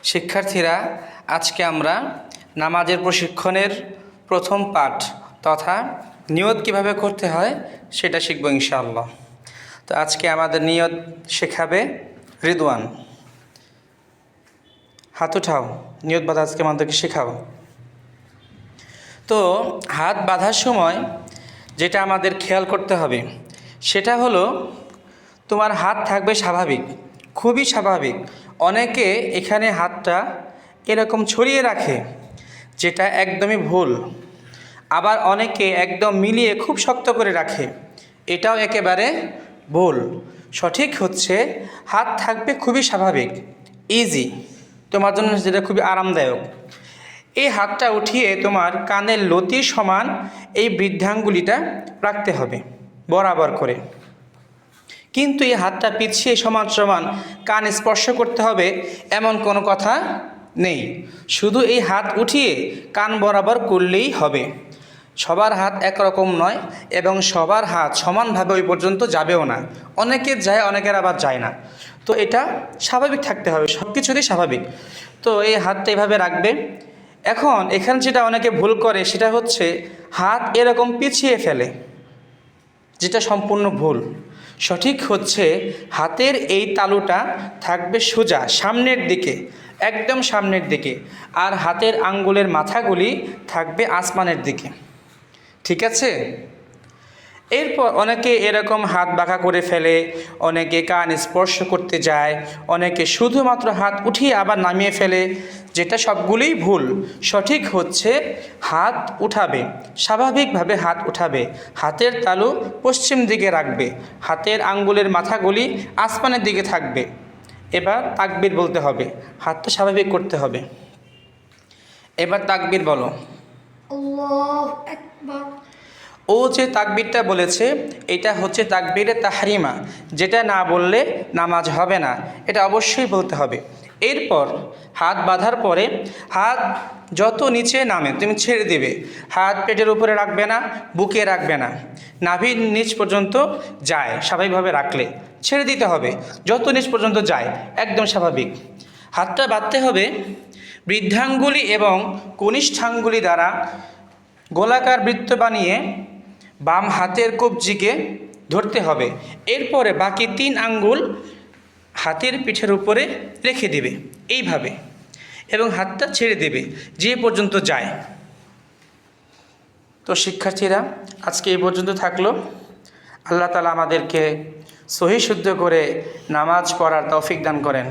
শিক্ষার্থীরা, আজকে আমরা নামাজের প্রশিক্ষণের প্রথম পাঠ তথা নিয়ত কিভাবে করতে হয় সেটা শিখব ইনশাআল্লাহ। তো আজকে আমাদের নিয়ত শেখাবে রিদওয়ান। হাত উঠাও, নিয়ত বাঁধা আজকে আমাদেরকে শেখাও। তো হাত বাঁধার সময় যেটা আমাদের খেয়াল করতে হবে সেটা হলো তোমার হাত থাকবে স্বাভাবিক, খুবই স্বাভাবিক। অনেকে এখানে হাতটা এরকম ছড়িয়ে রাখে, যেটা একদমই ভুল। আবার অনেকে একদম মিলিয়ে খুব শক্ত করে রাখে, এটাও একেবারে ভুল। সঠিক হচ্ছে হাত থাকবে খুবই স্বাভাবিক, ইজি, তোমার জন্য যেটা খুবই আরামদায়ক। এই হাতটা উঠিয়ে তোমার কানের লতির সমান এই বৃদ্ধাঙ্গুলিটা রাখতে হবে বরাবর করে। কিন্তু এই হাতটা পিছিয়ে সমান সমান কান স্পর্শ করতে হবে এমন কোনো কথা নেই। শুধু এই হাত উঠিয়ে কান বরাবর করলেই হবে। সবার হাত একরকম নয় এবং সবার হাত সমানভাবে ওই পর্যন্ত যাবেও না। অনেকের যায়, অনেকের আবার যায় না। তো এটা স্বাভাবিক থাকতে হবে, সব কিছুরই স্বাভাবিক। তো এই হাতটা এভাবে রাখবে। এখন এখানে যেটা অনেকে ভুল করে সেটা হচ্ছে হাত এরকম পিছিয়ে ফেলে, যেটা সম্পূর্ণ ভুল। সঠিক হচ্ছে হাতের এই তালুটা থাকবে সোজা সামনের দিকে, একদম সামনের দিকে, আর হাতের আঙ্গুলের মাথাগুলি থাকবে আসমানের দিকে। ঠিক আছে? এরপর অনেকে এরকম হাত বাঁকা করে ফেলে, অনেকে কান স্পর্শ করতে যায়, অনেকে শুধুমাত্র হাত উঠিয়ে আবার নামিয়ে ফেলে, যেটা সবগুলোই ভুল। সঠিক হচ্ছে হাত উঠাবে, স্বাভাবিকভাবে হাত উঠাবে, হাতের তালু পশ্চিম দিকে রাখবে, হাতের আঙ্গুলের মাথাগুলি আসমানের দিকে থাকবে। এবার তাকবীর বলতে হবে, হাতটা স্বাভাবিক করতে হবে। এবার তাকবীর বলো। আল্লাহু আকবার। ও যে তাকবীরটা বলেছে এটা হচ্ছে তাকবীরে তাহরিমা, যেটা না বললে নামাজ হবে না, এটা অবশ্যই বলতে হবে। এরপর হাত বাঁধার পরে হাত যত নিচে নামে তুমি ছেড়ে দেবে। হাত পেটের উপরে রাখবে না, বুকে রাখবে না, নাভির নিচ পর্যন্ত যায় স্বাভাবিকভাবে রাখলে, ছেড়ে দিতে হবে যত নিচ পর্যন্ত যায়, একদম স্বাভাবিক। হাতটা বাঁধতে হবে বৃদ্ধাঙ্গুলি এবং কনিষ্ঠাঙ্গুলি দ্বারা গোলাকার বৃত্ত বানিয়ে বাম হাতের কবজিকে ধরতে হবে। এরপরে বাকি 3 আঙ্গুল হাতের পিঠের উপরে রেখে দেবে এইভাবে, এবং হাতটা ছেড়ে দেবে যে পর্যন্ত যায়। তো শিক্ষার্থীরা, আজকে এই পর্যন্ত থাকলো। আল্লাহ তাআলা আমাদেরকে সহি শুদ্ধ করে নামাজ পড়ার তৌফিক দান করেন।